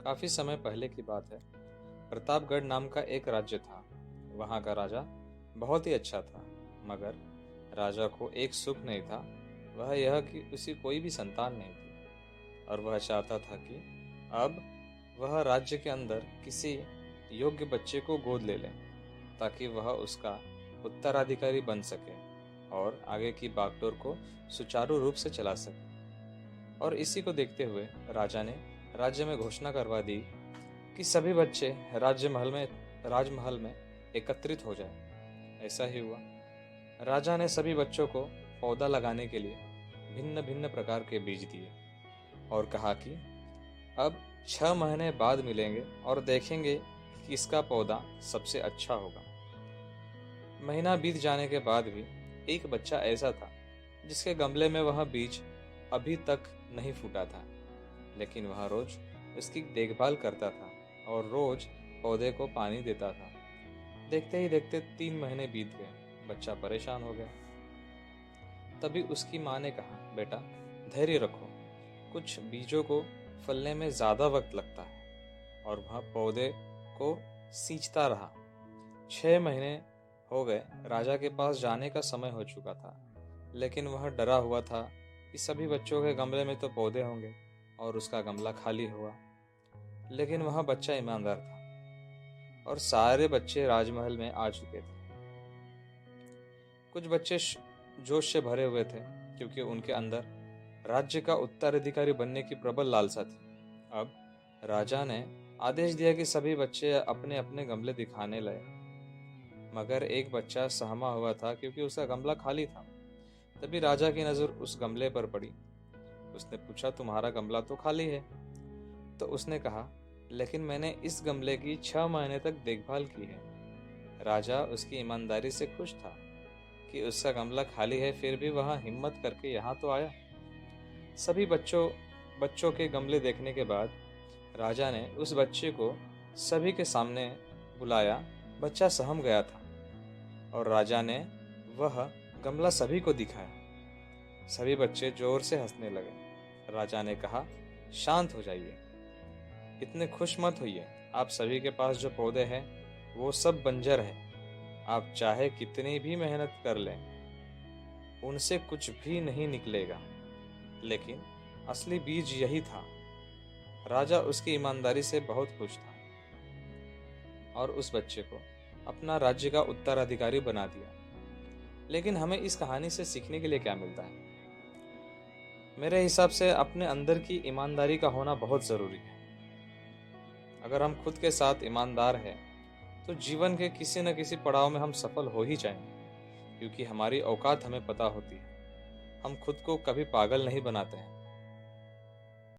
काफी समय पहले की बात है। प्रतापगढ़ नाम का एक राज्य था। वहां का राजा बहुत ही अच्छा था, मगर राजा को एक सुख नहीं था। वह यह कि उसे कोई भी संतान नहीं थी और वह चाहता था कि अब वह राज्य के अंदर किसी योग्य बच्चे को गोद ले ले, ताकि वह उसका उत्तराधिकारी बन सके और आगे की बागडोर को सुचारू रूप से चला सके। और इसी को देखते हुए राजा ने राज्य में घोषणा करवा दी कि सभी बच्चे राजमहल में एकत्रित हो जाएं। ऐसा ही हुआ। राजा ने सभी बच्चों को पौधा लगाने के लिए भिन्न भिन्न प्रकार के बीज दिए और कहा कि अब 6 महीने बाद मिलेंगे और देखेंगे कि किसका पौधा सबसे अच्छा होगा। महीना बीत जाने के बाद भी एक बच्चा ऐसा था जिसके गमले में वह बीज अभी तक नहीं फूटा था, लेकिन वह रोज उसकी देखभाल करता था और रोज पौधे को पानी देता था। देखते ही देखते 3 महीने बीत गए। बच्चा परेशान हो गया। तभी उसकी माँ ने कहा, बेटा धैर्य रखो, कुछ बीजों को फलने में ज्यादा वक्त लगता है। और वह पौधे को सींचता रहा। 6 महीने हो गए। राजा के पास जाने का समय हो चुका था, लेकिन वह डरा हुआ था कि सभी बच्चों के गमले में तो पौधे होंगे और उसका गमला खाली हुआ। लेकिन वह बच्चा ईमानदार था और सारे बच्चे राजमहल में आ चुके थे। कुछ बच्चे जोश से भरे हुए थे, क्योंकि उनके अंदर राज्य का उत्तराधिकारी बनने की प्रबल लालसा थी। अब राजा ने आदेश दिया कि सभी बच्चे अपने अपने गमले दिखाने लगे, मगर एक बच्चा सहमा हुआ था क्योंकि उसका गमला खाली था। तभी राजा की नजर उस गमले पर पड़ी। उसने पूछा, तुम्हारा गमला तो खाली है। तो उसने कहा, लेकिन मैंने इस गमले की 6 महीने तक देखभाल की है। राजा उसकी ईमानदारी से खुश था कि उसका गमला खाली है, फिर भी वह हिम्मत करके यहाँ तो आया। सभी बच्चों के गमले देखने के बाद राजा ने उस बच्चे को सभी के सामने बुलाया। बच्चा सहम गया था और राजा ने वह गमला सभी को दिखाया। सभी बच्चे जोर से हंसने लगे। राजा ने कहा, शांत हो जाइए, इतने खुश मत होइए। आप सभी के पास जो पौधे हैं वो सब बंजर है। आप चाहे कितनी भी मेहनत कर लें, उनसे कुछ भी नहीं निकलेगा। लेकिन असली बीज यही था। राजा उसकी ईमानदारी से बहुत खुश था और उस बच्चे को अपना राज्य का उत्तराधिकारी बना दिया। लेकिन हमें इस कहानी से सीखने के लिए क्या मिलता है? मेरे हिसाब से अपने अंदर की ईमानदारी का होना बहुत जरूरी है। अगर हम खुद के साथ ईमानदार हैं तो जीवन के किसी न किसी पड़ाव में हम सफल हो ही जाएंगे, क्योंकि हमारी औकात हमें पता होती है। हम खुद को कभी पागल नहीं बनाते हैं